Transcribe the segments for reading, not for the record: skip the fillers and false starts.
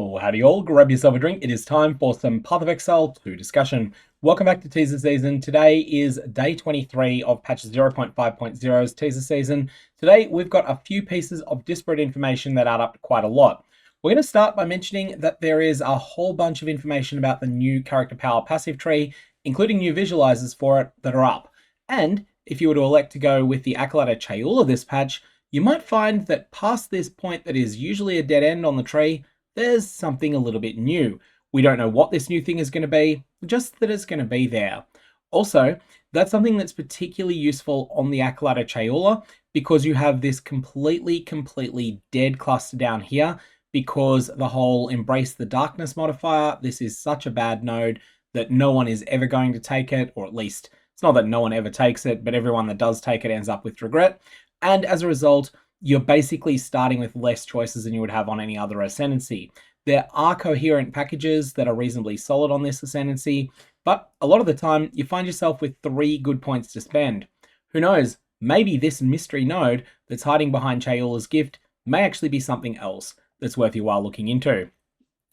Oh, howdy all, grab yourself a drink. It is time for some Path of Exile 2 discussion. Welcome back to Teaser Season. Today is day 23 of patch 0.5.0's Teaser Season. Today we've got a few pieces of disparate information that add up to quite a lot. We're going to start by mentioning that there is a whole bunch of information about the new character power passive tree, including new visualizers for it that are up. And if you were to elect to go with the Acolyte of Chayula this patch, you might find that past this point that is usually a dead end on the tree, there's something a little bit new. We don't know what this new thing is going to be, just that it's going to be there. Also, that's something that's particularly useful on the Acolyte of Chayula because you have this completely dead cluster down here because the whole Embrace the Darkness modifier, this is such a bad node that no one is ever going to take it, or at least it's not that no one ever takes it, but everyone that does take it ends up with regret. And as a result, you're basically starting with less choices than you would have on any other ascendancy. There are coherent packages that are reasonably solid on this ascendancy, but a lot of the time you find yourself with 3 good points to spend. Who knows, maybe this mystery node that's hiding behind Chayula's gift may actually be something else that's worth your while looking into.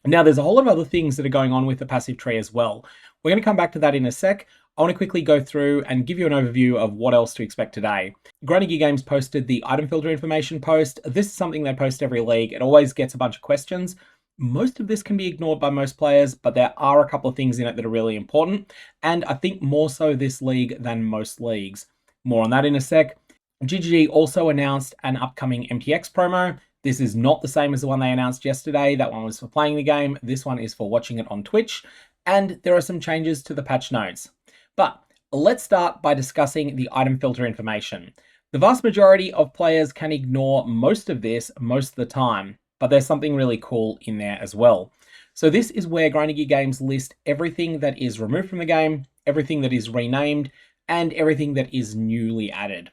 Now, there's a whole lot of other things that are going on with the passive tree as well. We're going to come back to that in a sec. I want to quickly go through and give you an overview of what else to expect today. Grinding Games posted the item filter information post. This is something they post every league. It always gets a bunch of questions. Most of this can be ignored by most players, but there are a couple of things in it that are really important, and I think more so this league than most leagues. More on that in a sec. GGG also announced an upcoming MTX promo. This is not the same as the one they announced yesterday. That one was for playing the game. This one is for watching it on Twitch, and there are some changes to the patch notes. But let's start by discussing the item filter information. The vast majority of players can ignore most of this most of the time, but there's something really cool in there as well. So this is where Grinding Games list everything that is removed from the game, everything that is renamed, and everything that is newly added.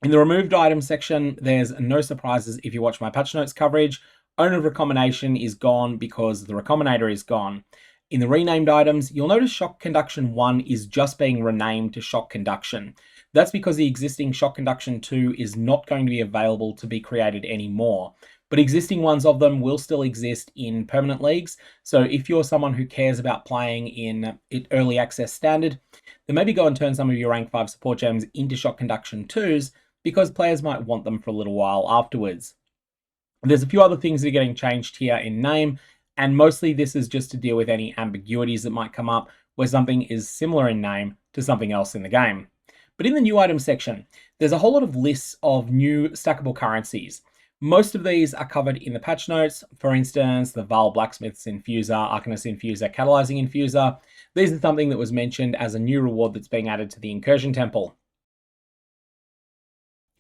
In the removed items section, there's no surprises if you watch my patch notes coverage. Owner of Recombination is gone because the Recombinator is gone. In the renamed items, you'll notice Shock Conduction 1 is just being renamed to Shock Conduction. That's because the existing Shock Conduction 2 is not going to be available to be created anymore. But existing ones of them will still exist in permanent leagues. So if you're someone who cares about playing in early access standard, then maybe go and turn some of your rank 5 support gems into Shock Conduction 2s because players might want them for a little while afterwards. There's a few other things that are getting changed here in name, and mostly this is just to deal with any ambiguities that might come up where something is similar in name to something else in the game. But in the new items section, there's a whole lot of lists of new stackable currencies. Most of these are covered in the patch notes. For instance, the Val Blacksmith's Infuser, Arcanist Infuser, Catalyzing Infuser. These are something that was mentioned as a new reward that's being added to the Incursion Temple.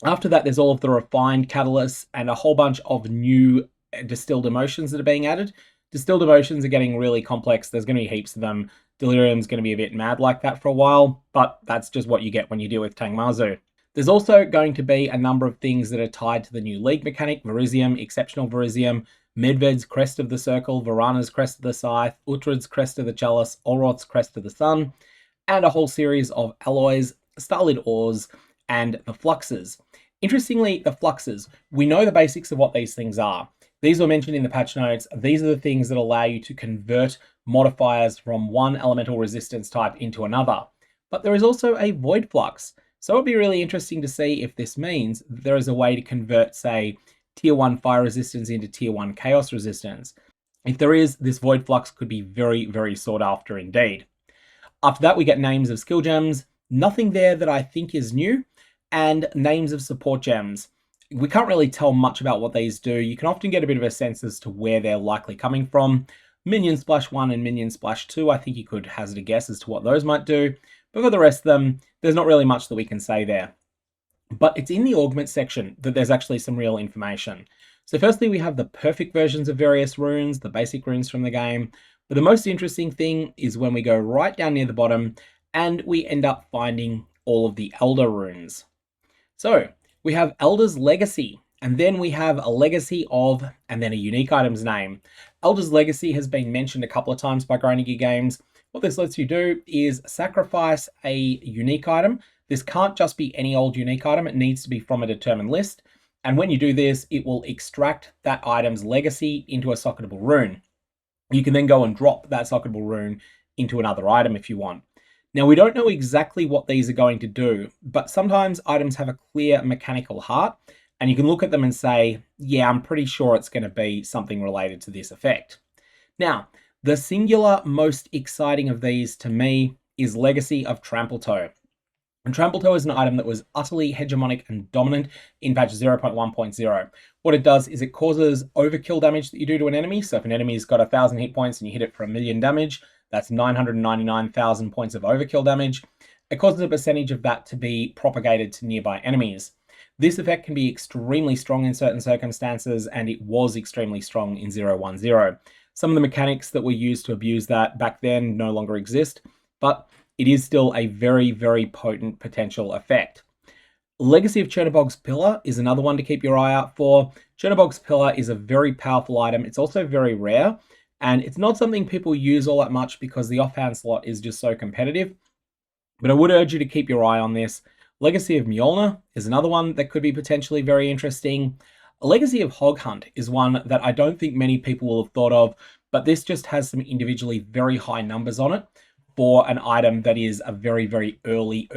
After that, there's all of the refined catalysts and a whole bunch of new distilled emotions that are being added. Distilled emotions are getting really complex. There's going to be heaps of them. Delirium's going to be a bit mad like that for a while, but that's just what you get when you deal with Tangmazu. There's also going to be a number of things that are tied to the new league mechanic, Verisium, Exceptional Verisium, Medved's Crest of the Circle, Varana's Crest of the Scythe, Uhtred's Crest of the Chalice, Olroth's Crest of the Sun, and a whole series of alloys, Starlit Ores, and the Fluxes. Interestingly, the Fluxes, we know the basics of what these things are. These were mentioned in the patch notes. These are the things that allow you to convert modifiers from one elemental resistance type into another. But there is also a Void Flux. So it'll be really interesting to see if this means there is a way to convert, say, Tier 1 Fire Resistance into Tier 1 Chaos Resistance. If there is, this Void Flux could be very sought after indeed. After that, we get names of skill gems. Nothing there that I think is new. And names of support gems. We can't really tell much about what these do. You can often get a bit of a sense as to where they're likely coming from. Minion Splash 1 and Minion Splash 2, I think you could hazard a guess as to what those might do. But for the rest of them, there's not really much that we can say there. But it's in the augment section that there's actually some real information. So firstly, we have the perfect versions of various runes, the basic runes from the game. But the most interesting thing is when we go right down near the bottom and we end up finding all of the Elder runes. So we have Eldur's Legacy, and then we have a Legacy of, and then a unique item's name. Eldur's Legacy has been mentioned a couple of times by Grinding Games. What this lets you do is sacrifice a unique item. This can't just be any old unique item. It needs to be from a determined list. And when you do this, it will extract that item's legacy into a socketable rune. You can then go and drop that socketable rune into another item if you want. Now, we don't know exactly what these are going to do, but sometimes items have a clear mechanical heart, and you can look at them and say, yeah, I'm pretty sure it's going to be something related to this effect. Now, the singular most exciting of these to me is Legacy of Trampletoe. And Trampletoe is an item that was utterly hegemonic and dominant in patch 0.1.0. What it does is it causes overkill damage that you do to an enemy. So if an enemy's got 1,000 hit points and you hit it for 1,000,000 damage, that's 999,000 points of overkill damage. It causes a percentage of that to be propagated to nearby enemies. This effect can be extremely strong in certain circumstances, and it was extremely strong in 0.1.0. Some of the mechanics that were used to abuse that back then no longer exist, but it is still a very, very potent potential effect. Legacy of Chernobog's Pillar is another one to keep your eye out for. Chernobog's Pillar is a very powerful item. It's also very rare, and it's not something people use all that much because the offhand slot is just so competitive. But I would urge you to keep your eye on this. Legacy of Mjolnir is another one that could be potentially very interesting. Legacy of Hog Hunt is one that I don't think many people will have thought of, but this just has some individually very high numbers on it for an item that is a very, very early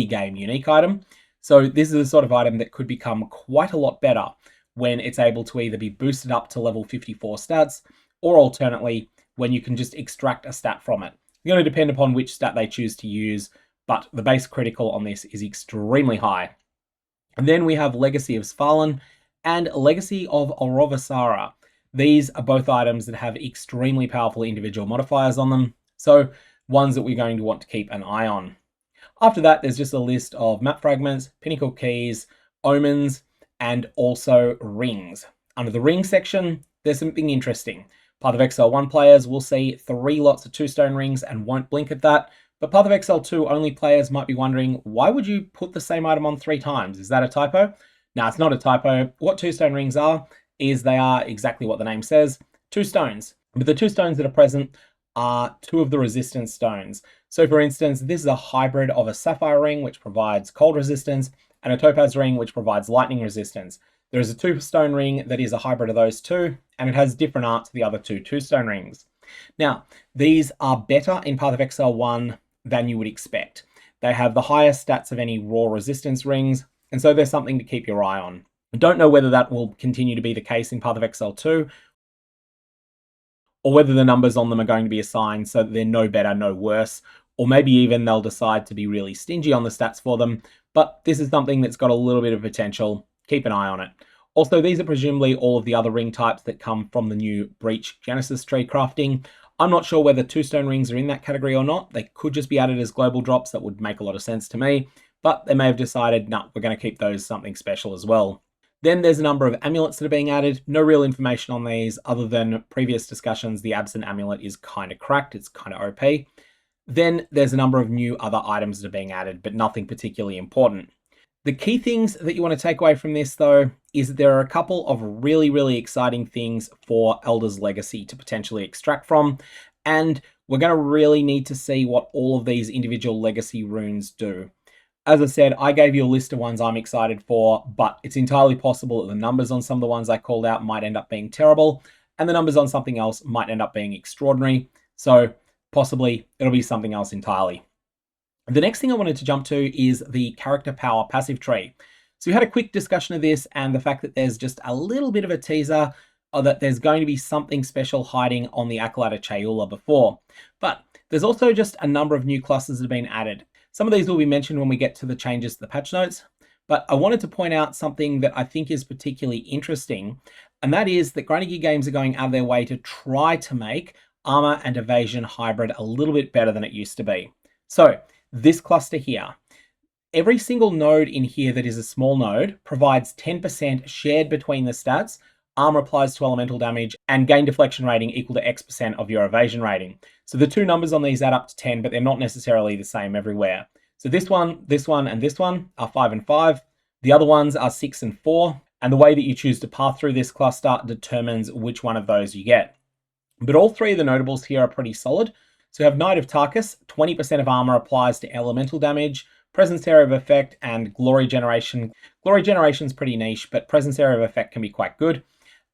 game unique item. So this is the sort of item that could become quite a lot better when it's able to either be boosted up to level 54 stats, or alternately, when you can just extract a stat from it. It's going to depend upon which stat they choose to use, but the base critical on this is extremely high. And then we have Legacy of Svalin and Legacy of Orovasara. These are both items that have extremely powerful individual modifiers on them, so ones that we're going to want to keep an eye on. After that, there's just a list of map fragments, pinnacle keys, omens, and also rings. Under the ring section, there's something interesting. Path of Exile 1 players will see 3 lots of 2-stone rings and won't blink at that, but Path of Exile 2 only players might be wondering, why would you put the same item on 3 times? Is that a typo? No, it's not a typo. What 2-stone rings are is they are exactly what the name says, 2 stones. But the 2 stones that are present are 2 of the resistance stones. So for instance, this is a hybrid of a sapphire ring, which provides cold resistance, and a topaz ring, which provides lightning resistance. There is a 2-stone ring that is a hybrid of those two, and it has different art to the other 2 2-stone rings. Now, these are better in Path of Exile 1 than you would expect. They have the highest stats of any raw resistance rings, and so there's something to keep your eye on. I don't know whether that will continue to be the case in Path of Exile 2, or whether the numbers on them are going to be assigned so that they're no better, no worse, or maybe even they'll decide to be really stingy on the stats for them, but this is something that's got a little bit of potential. Keep an eye on it. Also, these are presumably all of the other ring types that come from the new Breach Genesis tree crafting. I'm not sure whether 2-stone rings are in that category or not. They could just be added as global drops. That would make a lot of sense to me, but they may have decided, no, we're going to keep those something special as well. Then there's a number of amulets that are being added. No real information on these other than previous discussions. The Absent amulet is kind of cracked. It's kind of OP. Then there's a number of new other items that are being added, but nothing particularly important. The key things that you want to take away from this, though, is that there are a couple of really, really exciting things for Eldur's Legacy to potentially extract from, and we're going to really need to see what all of these individual Legacy runes do. As I said, I gave you a list of ones I'm excited for, but it's entirely possible that the numbers on some of the ones I called out might end up being terrible, and the numbers on something else might end up being extraordinary, so possibly it'll be something else entirely. The next thing I wanted to jump to is the character power passive tree. So we had a quick discussion of this and the fact that there's just a little bit of a teaser that there's going to be something special hiding on the Acolyte of Chayula before. But there's also just a number of new classes that have been added. Some of these will be mentioned when we get to the changes to the patch notes, but I wanted to point out something that I think is particularly interesting, and that is that Grinding Gear Games are going out of their way to try to make armor and evasion hybrid a little bit better than it used to be. So this cluster here, every single node in here that is a small node provides 10% shared between the stats. Armor applies to elemental damage and gain deflection rating equal to X% of your evasion rating. So the two numbers on these add up to 10, but they're not necessarily the same everywhere. So this one, and this one are 5 and 5. The other ones are 6 and 4. And the way that you choose to path through this cluster determines which one of those you get. But all 3 of the notables here are pretty solid. So you have Knight of Tarkus, 20% of armor applies to elemental damage, presence area of effect, and glory generation. Glory generation is pretty niche, but presence area of effect can be quite good.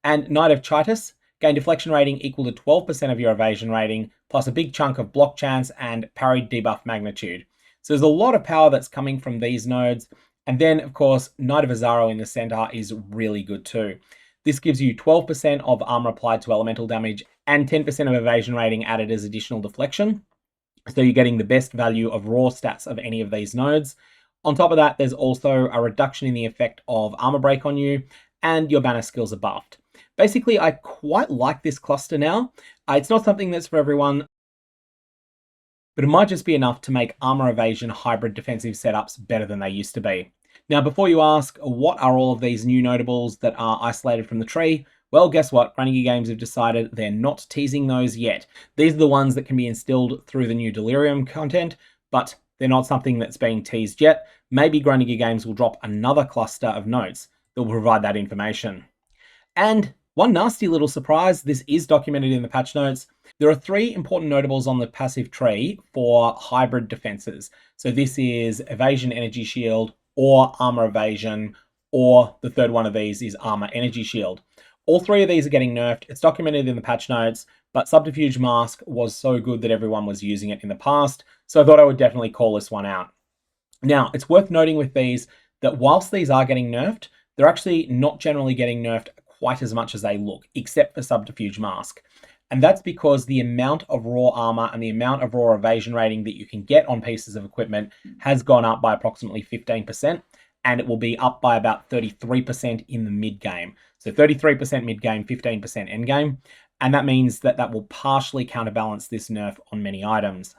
And Knight of Chitus gain deflection rating equal to 12% of your evasion rating, plus a big chunk of block chance and parried debuff magnitude. So there's a lot of power that's coming from these nodes. And then, of course, Knight of Azaro in the center is really good too. This gives you 12% of armor applied to elemental damage and 10% of evasion rating added as additional deflection. So you're getting the best value of raw stats of any of these nodes. On top of that, there's also a reduction in the effect of armor break on you, and your banner skills are buffed. Basically, I quite like this cluster now. It's not something that's for everyone, but it might just be enough to make armor evasion hybrid defensive setups better than they used to be. Now, before you ask, what are all of these new notables that are isolated from the tree? Well, guess what? Grinding Games have decided they're not teasing those yet. These are the ones that can be instilled through the new Delirium content, but they're not something that's being teased yet. Maybe Grinding Games will drop another cluster of notes that will provide that information. And one nasty little surprise, this is documented in the patch notes. There are 3 important notables on the passive tree for hybrid defenses. So this is Evasion Energy Shield or Armor Evasion, or the third one of these is Armor Energy Shield. All 3 of these are getting nerfed. It's documented in the patch notes, but Subterfuge Mask was so good that everyone was using it in the past. So I thought I would definitely call this one out. Now, it's worth noting with these that whilst these are getting nerfed, they're actually not generally getting nerfed quite as much as they look, except for Subterfuge Mask. And that's because the amount of raw armor and the amount of raw evasion rating that you can get on pieces of equipment has gone up by approximately 15%, and it will be up by about 33% in the mid-game. So 33% mid-game, 15% end-game, and that means that that will partially counterbalance this nerf on many items.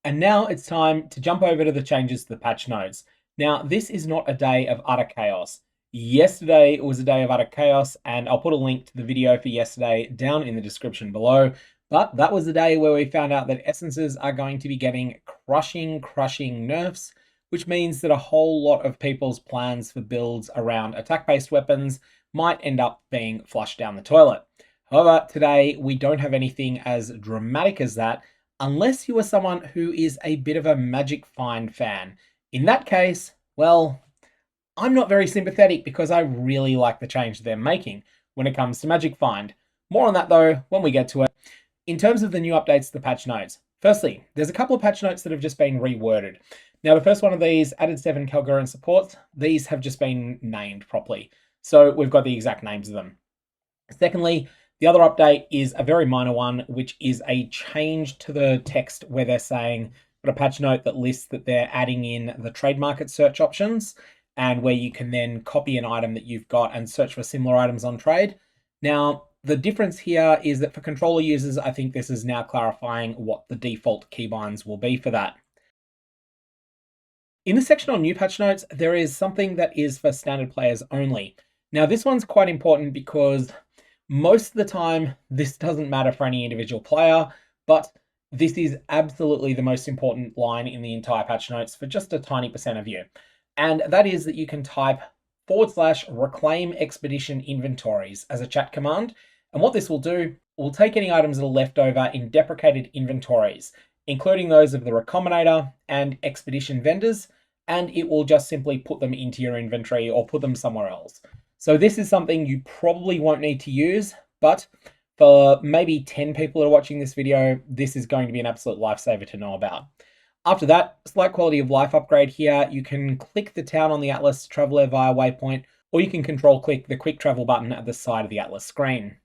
And now it's time to jump over to the changes to the patch notes. Now, this is not a day of utter chaos. Yesterday was a day of utter chaos, and I'll put a link to the video for yesterday down in the description below. But that was the day where we found out that essences are going to be getting crushing nerfs, which means that a whole lot of people's plans for builds around attack-based weapons might end up being flushed down the toilet. However, today we don't have anything as dramatic as that, unless you are someone who is a bit of a Magic Find fan. In that case, well, I'm not very sympathetic because I really like the change they're making when it comes to Magic Find. More on that though when we get to it. In terms of the new updates to the patch notes, firstly, there's a couple of patch notes that have just been reworded. Now, the first one of these added 7 Kalguran supports. These have just been named properly, so we've got the exact names of them. Secondly, the other update is a very minor one, which is a change to the text where they're saying, got a patch note that lists that they're adding in the trade market search options, and where you can then copy an item that you've got and search for similar items on trade. Now, the difference here is that for controller users, I think this is now clarifying what the default keybinds will be for that. In the section on new patch notes, there is something that is for standard players only. Now, this one's quite important because most of the time, this doesn't matter for any individual player, but this is absolutely the most important line in the entire patch notes for just a tiny percent of you. And that is that you can type /reclaim expedition inventories as a chat command. And what this will do, will take any items that are left over in deprecated inventories, including those of the Recombinator and expedition vendors, and it will just simply put them into your inventory or put them somewhere else. So this is something you probably won't need to use, but for maybe 10 people who are watching this video, this is going to be an absolute lifesaver to know about. After that, slight quality of life upgrade here. You can click the town on the Atlas to travel there via waypoint, or you can control click the quick travel button at the side of the Atlas screen.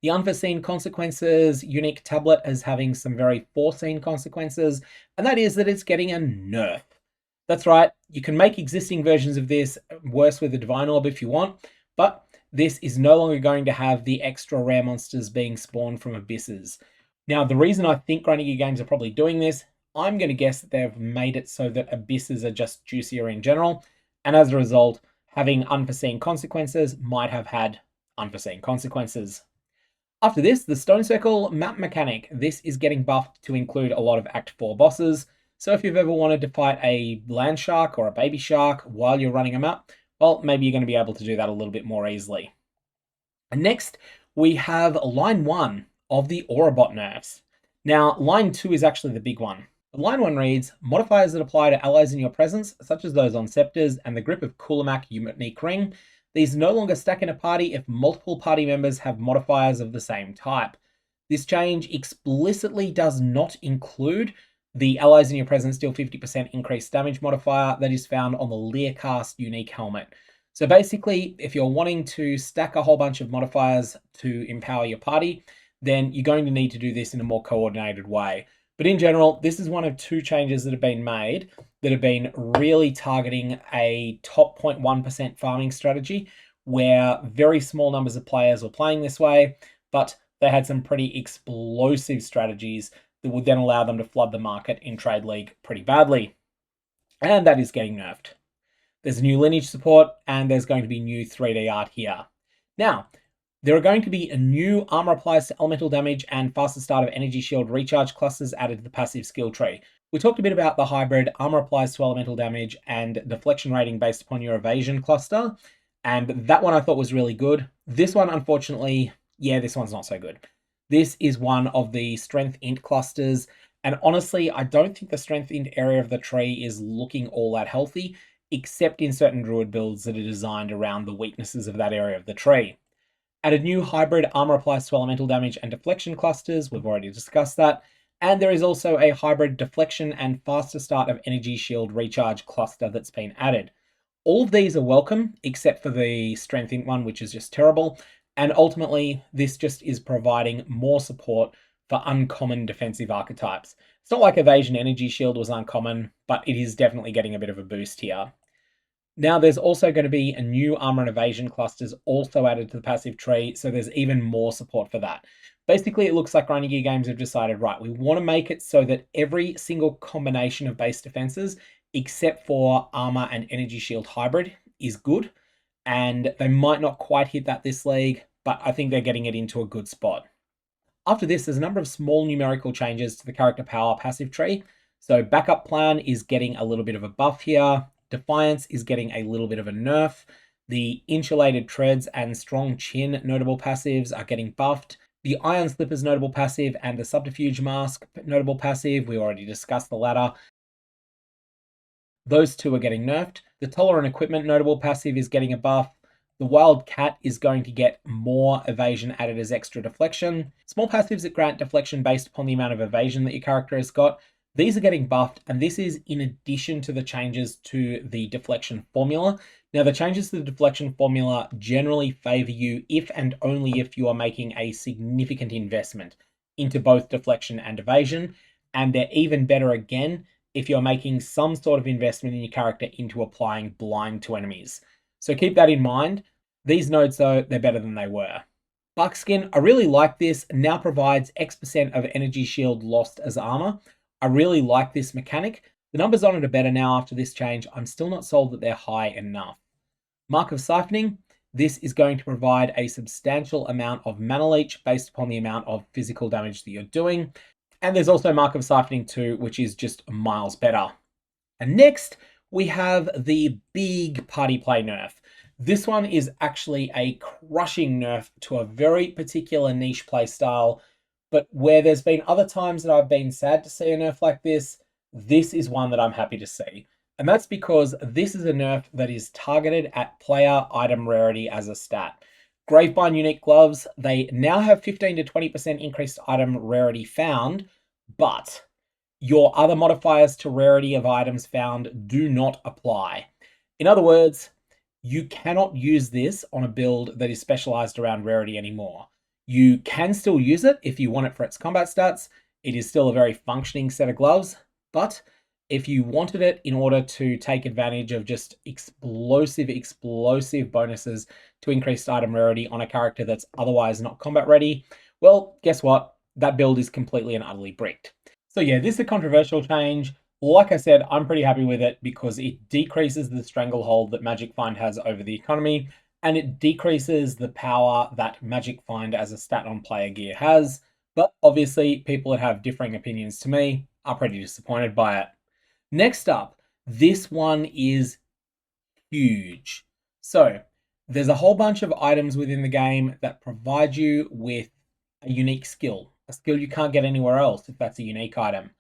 The unforeseen consequences unique tablet is having some very foreseen consequences, and that is that it's getting a nerf. That's right, you can make existing versions of this worse with the Divine Orb if you want, but this is no longer going to have the extra rare monsters being spawned from abysses. Now, the reason I think Grinding Games are probably doing this, I'm going to guess that they've made it so that abysses are just juicier in general, and as a result, having unforeseen consequences might have had unforeseen consequences. After this, the Stone Circle map mechanic. This is getting buffed to include a lot of Act 4 bosses, so if you've ever wanted to fight a land shark or a baby shark while you're running a map, well, maybe you're going to be able to do that a little bit more easily. And next, we have line 1 of the Aurabot nerfs. Now, line 2 is actually the big one. Line 1 reads, modifiers that apply to allies in your presence, such as those on scepters and the grip of Kulamak Unique Ring. These no longer stack in a party if multiple party members have modifiers of the same type. This change explicitly does not include the allies in your presence deal 50% increased damage modifier that is found on the Learcast unique helmet. So basically, if you're wanting to stack a whole bunch of modifiers to empower your party, then you're going to need to do this in a more coordinated way. But in general, this is one of two changes that have been made that have been really targeting a top 0.1% farming strategy where very small numbers of players were playing this way, but they had some pretty explosive strategies that would then allow them to flood the market in Trade League pretty badly. And that is getting nerfed. There's a new lineage support, and there's going to be new 3D art here. Now, there are going to be a new armor applies to elemental damage and faster start of energy shield recharge clusters added to the passive skill tree. We talked a bit about the hybrid armor applies to elemental damage and deflection rating based upon your evasion cluster, and that one I thought was really good. This one, unfortunately, yeah, this one's not so good. This is one of the strength int clusters, and honestly, I don't think the strength int area of the tree is looking all that healthy, except in certain druid builds that are designed around the weaknesses of that area of the tree. Added new hybrid armor applies to elemental damage and deflection clusters. We've already discussed that. And there is also a hybrid deflection and faster start of energy shield recharge cluster that's been added. All of these are welcome, except for the strength int one, which is just terrible. And ultimately, this just is providing more support for uncommon defensive archetypes. It's not like evasion energy shield was uncommon, but it is definitely getting a bit of a boost here. Now there's also going to be a new armor and evasion clusters also added to the passive tree, so there's even more support for that. Basically, it looks like Grinding Gear Games have decided, right, we want to make it so that every single combination of base defenses, except for armor and energy shield hybrid, is good. And they might not quite hit that this league, but I think they're getting it into a good spot. After this, there's a number of small numerical changes to the character power passive tree. So Backup Plan is getting a little bit of a buff here. Defiance is getting a little bit of a nerf. The Insulated Treads and Strong Chin notable passives are getting buffed. The Iron Slippers notable passive and the Subterfuge Mask notable passive, we already discussed the latter. Those two are getting nerfed. The Tolerant Equipment notable passive is getting a buff. The Wild Cat is going to get more evasion added as extra deflection. Small passives that grant deflection based upon the amount of evasion that your character has got. These are getting buffed, and this is in addition to the changes to the deflection formula. Now, the changes to the deflection formula generally favor you if and only if you are making a significant investment into both deflection and evasion, and they're even better again if you're making some sort of investment in your character into applying blind to enemies. So keep that in mind. These nodes, though, they're better than they were. Buckskin, I really like this, now provides X% of energy shield lost as armor. I really like this mechanic. The numbers on it are better now after this change. I'm still not sold that they're high enough. Mark of Siphoning, this is going to provide a substantial amount of mana leech based upon the amount of physical damage that you're doing. And there's also Mark of Siphoning 2, which is just miles better. And next, we have the big party play nerf. This one is actually a crushing nerf to a very particular niche play style, but where there's been other times that I've been sad to see a nerf like this, this is one that I'm happy to see. And that's because this is a nerf that is targeted at player item rarity as a stat. Gravebind unique gloves, they now have 15 to 20% increased item rarity found, but your other modifiers to rarity of items found do not apply. In other words, you cannot use this on a build that is specialized around rarity anymore. You can still use it if you want it for its combat stats. It is still a very functioning set of gloves, but if you wanted it in order to take advantage of just explosive bonuses to increased item rarity on a character that's otherwise not combat ready, well, guess what? That build is completely and utterly bricked. So yeah, this is a controversial change. Like I said, I'm pretty happy with it because it decreases the stranglehold that Magic Find has over the economy, and it decreases the power that Magic Find as a stat on player gear has. But obviously, people that have differing opinions to me are pretty disappointed by it. Next up, this one is huge. So there's a whole bunch of items within the game that provide you with a unique skill, a skill you can't get anywhere else if that's a unique item.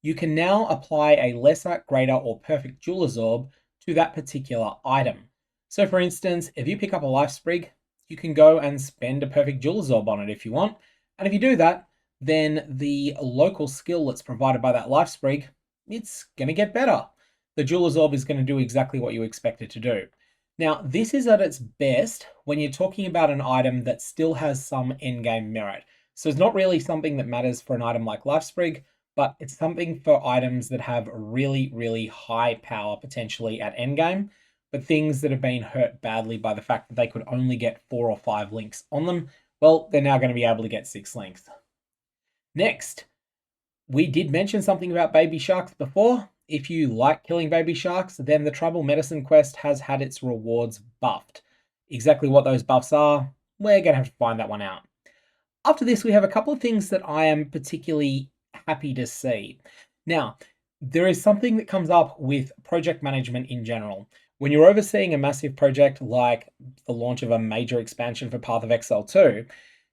You can now apply a lesser, greater, or perfect Jeweler's Orb to that particular item. So for instance, if you pick up a life sprig, you can go and spend a perfect jewel absorb on it if you want. And if you do that, then the local skill that's provided by that life sprig, it's going to get better. The jewel absorb is going to do exactly what you expect it to do. Now, this is at its best when you're talking about an item that still has some endgame merit. So it's not really something that matters for an item like life sprig, but it's something for items that have really, really high power potentially at endgame, but things that have been hurt badly by the fact that they could only get 4 or 5 links on them, well, they're now going to be able to get 6 links. Next, we did mention something about baby sharks before. If you like killing baby sharks, then the Tribal Medicine quest has had its rewards buffed. Exactly what those buffs are, we're going to have to find that one out. After this, we have a couple of things that I am particularly happy to see. Now, there is something that comes up with project management in general. When you're overseeing a massive project like the launch of a major expansion for Path of Exile 2,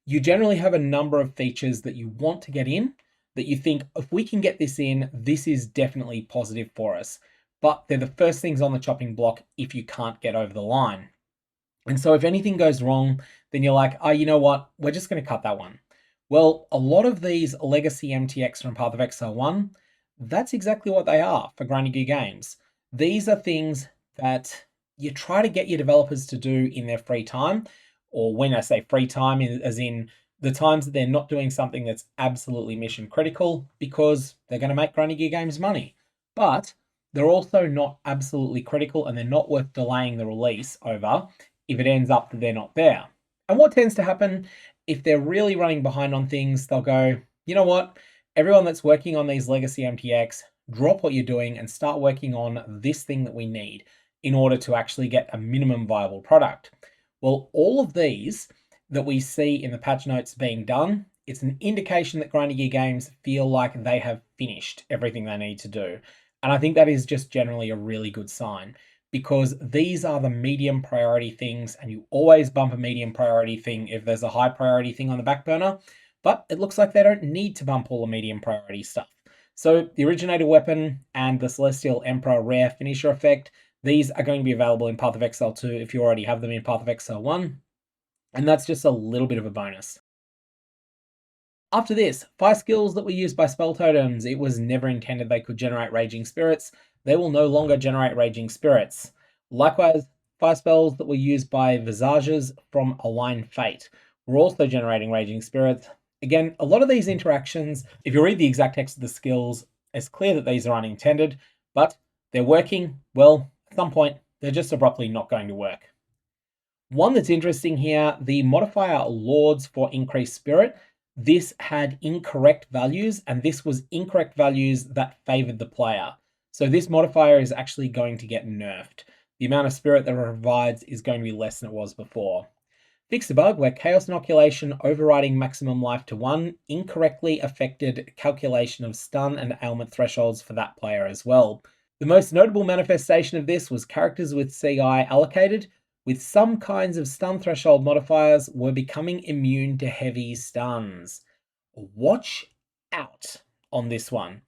you generally have a number of features that you want to get in, that you think, if we can get this in, this is definitely positive for us. But they're the first things on the chopping block if you can't get over the line. And so if anything goes wrong, then you're like, oh, you know what? We're just going to cut that one. Well, a lot of these legacy MTX from Path of Exile 1, that's exactly what they are for Grinding Games. These are things that you try to get your developers to do in their free time, or when I say free time, as in the times that they're not doing something that's absolutely mission critical, because they're going to make Grinding Games money. But they're also not absolutely critical, and they're not worth delaying the release over if it ends up that they're not there. And what tends to happen, if they're really running behind on things, they'll go, you know what, everyone that's working on these legacy MTX, drop what you're doing and start working on this thing that we need in order to actually get a minimum viable product. Well, all of these that we see in the patch notes being done, it's an indication that Grinding Gear Games feel like they have finished everything they need to do. And I think that is just generally a really good sign, because these are the medium priority things, and you always bump a medium priority thing if there's a high priority thing on the back burner, but it looks like they don't need to bump all the medium priority stuff. So the Originator Weapon and the Celestial Emperor Rare Finisher Effect, these are going to be available in Path of Exile 2 if you already have them in Path of Exile 1, and that's just a little bit of a bonus. After this, fire skills that were used by spell totems, it was never intended they could generate Raging Spirits. They will no longer generate Raging Spirits. Likewise, fire spells that were used by Visages from Align Fate were also generating Raging Spirits. Again, a lot of these interactions, if you read the exact text of the skills, it's clear that these are unintended, but they're working. Well, at some point, they're just abruptly not going to work. One that's interesting here, the modifier Lords for Increased Spirit, this had incorrect values, and this was incorrect values that favored the player. So this modifier is actually going to get nerfed. The amount of spirit that it provides is going to be less than it was before. Fix a bug where Chaos Inoculation overriding maximum life to 1 incorrectly affected calculation of stun and ailment thresholds for that player as well. The most notable manifestation of this was characters with CI allocated with some kinds of stun threshold modifiers were becoming immune to heavy stuns. Watch out on this one.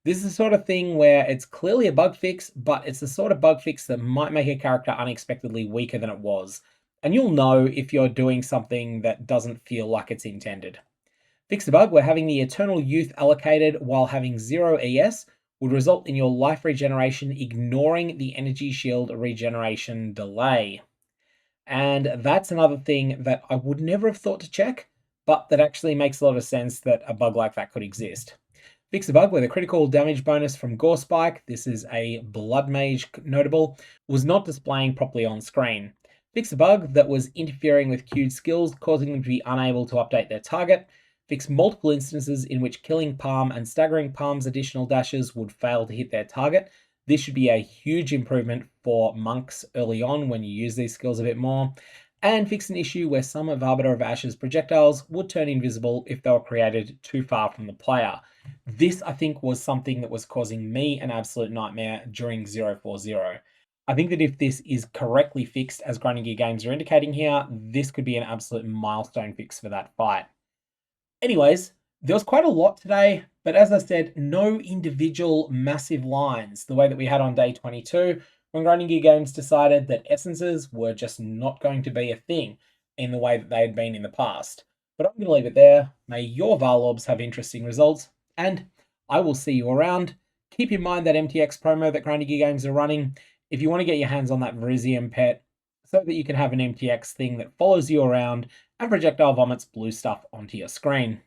This is the sort of thing where it's clearly a bug fix, but it's the sort of bug fix that might make a character unexpectedly weaker than it was. And you'll know if you're doing something that doesn't feel like it's intended. Fix a bug where having the Eternal Youth allocated while having 0 ES would result in your life regeneration ignoring the energy shield regeneration delay. And that's another thing that I would never have thought to check, but that actually makes a lot of sense that a bug like that could exist. Fix a bug where the critical damage bonus from Gore Spike, this is a Blood Mage notable, was not displaying properly on screen. Fix a bug that was interfering with queued skills, causing them to be unable to update their target. Fix multiple instances in which Killing Palm and Staggering Palm's additional dashes would fail to hit their target. This should be a huge improvement for monks early on when you use these skills a bit more. And fix an issue where some of Arbiter of Ashes projectiles would turn invisible if they were created too far from the player. This, I think, was something that was causing me an absolute nightmare during 040. I think that if this is correctly fixed, as Grinding Gear Games are indicating here, this could be an absolute milestone fix for that fight. Anyways, there was quite a lot today, but as I said, no individual massive lines the way that we had on day 22. when Grinding Gear Games decided that essences were just not going to be a thing in the way that they had been in the past. But I'm going to leave it there. May your Varlorbs have interesting results, and I will see you around. Keep in mind that MTX promo that Grinding Gear Games are running if you want to get your hands on that Verizium pet so that you can have an MTX thing that follows you around and projectile vomits blue stuff onto your screen.